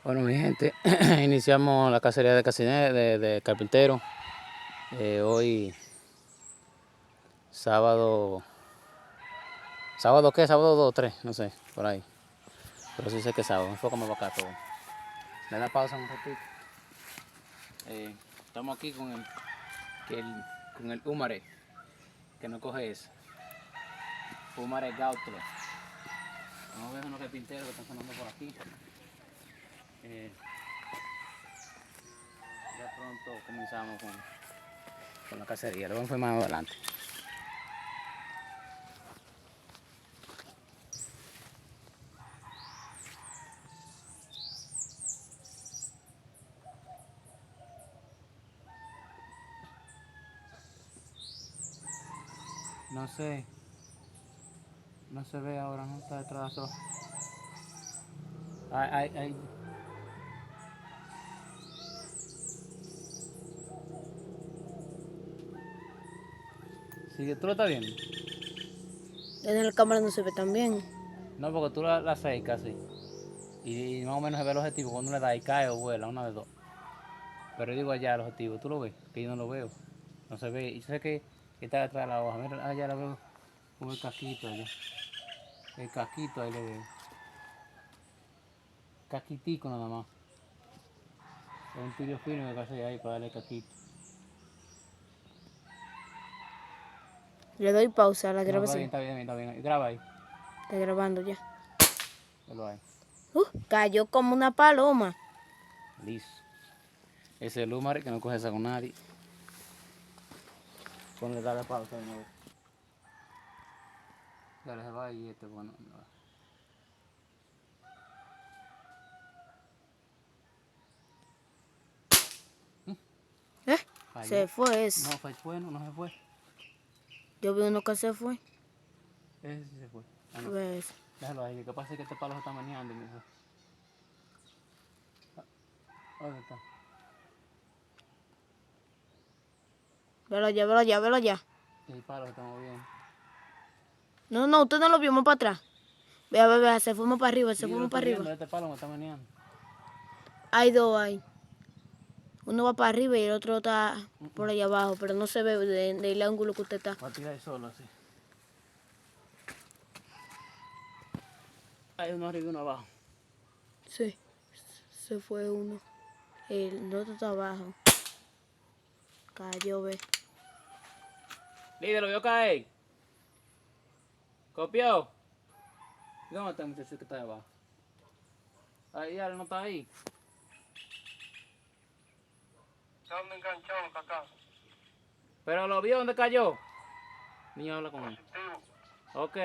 Bueno, mi gente, iniciamos la cacería de carpintero. Hoy, sábado, ¿sábado qué? Sábado 2 o 3, no sé, por ahí. Pero sí sé que es sábado, enfócame para acá todo. Le da pausa un ratito. Estamos aquí con el Umare, que no coge eso. Umare Gautler. Vamos a ver unos carpinteros que están sonando por aquí. Ya pronto comenzamos con la cacería, lo vamos a ver más adelante. No sé, no se ve ahora, no está detrás de eso. Ay. Sí, tú lo estás viendo. En la cámara no se ve tan bien. No, porque tú la secas así. Y más o menos se ve el objetivo. Cuando le das y cae o vuela, una de dos. Pero yo digo allá el objetivo, ¿tú lo ves? Que yo no lo veo. No se ve. Y sé que está detrás de la hoja. Mira, allá la veo con el casquito allá. El casquito ahí le veo. Casquitico nada más. Es un tiro fino que hace ahí para darle casquito. Le doy pausa a la No, grabación. está bien, está bien. Graba ahí. Está grabando ya. Lo hay. Cayó como una paloma. Listo. Ese es el Umare que no coge esa con nadie. Ponle dale pausa de nuevo. Dale, se va y bueno. Falló. Se fue ese. No, fue, no se fue. Yo vi uno que se fue. Ese sí se fue. Ah, no. ¿Ves? Déjalo ahí, que pasa es que este palo se está meneando, mijo. ¿Dónde está? Velo ya, velo ya, velo ya. El palo se está moviendo. No, usted no lo vio más para atrás. Vea, se fuimos para arriba, se fuimos para arriba. Este palo me está meneando. Hay dos ahí. Uno va para arriba y el otro está por allá abajo, pero no se ve del ángulo que usted está. Va a tirar ahí solo, así. Hay uno arriba y uno abajo. Sí, se fue uno. El otro está abajo. Cayó, ve. Líder, lo vio caer. Copió. ¿Dónde está el muchacho que está ahí abajo? Ahí, ya no está ahí. Estamos enganchados acá. Pero lo vio, ¿dónde cayó? Niño, habla con él. Positivo. Ok.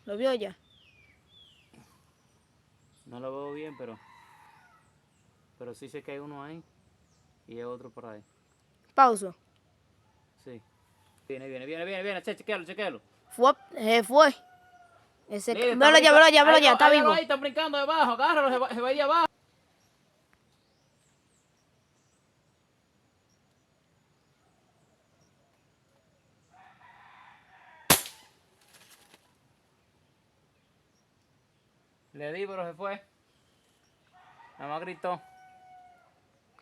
¿Lo vio ya? No lo veo bien, pero sí sé que hay uno ahí y hay otro por ahí. Pausa. Sí. Viene. Chequéalo. Se fue. Ese, Líder, velo ya, está vivo. Ahí, están brincando debajo, agárralo, se va ahí abajo. Le di, pero se fue. Nada más gritó.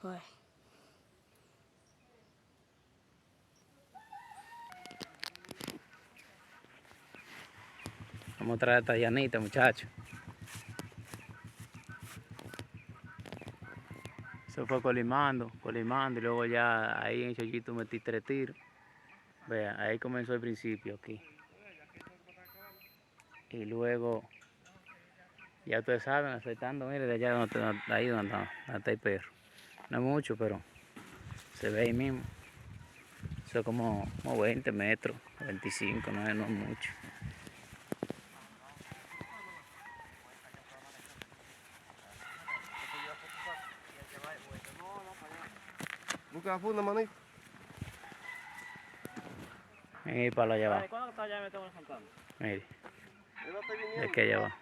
Ay. Vamos a traer a esta llanita, muchachos. Se fue colimando, y luego ya ahí en el chochito metí 3 tiros. Vea, ahí comenzó el principio aquí. Y luego, ya ustedes saben, aceptando, mire, de allá ahí donde está el perro. No es mucho, pero se ve ahí mismo. Eso es como 20 metros, 25, no es mucho. Busca la funda, manito. Ven ahí para allá abajo. ¿Cuándo está allá me tengo saltando? Mire, Él no está de viniendo. que allá abajo.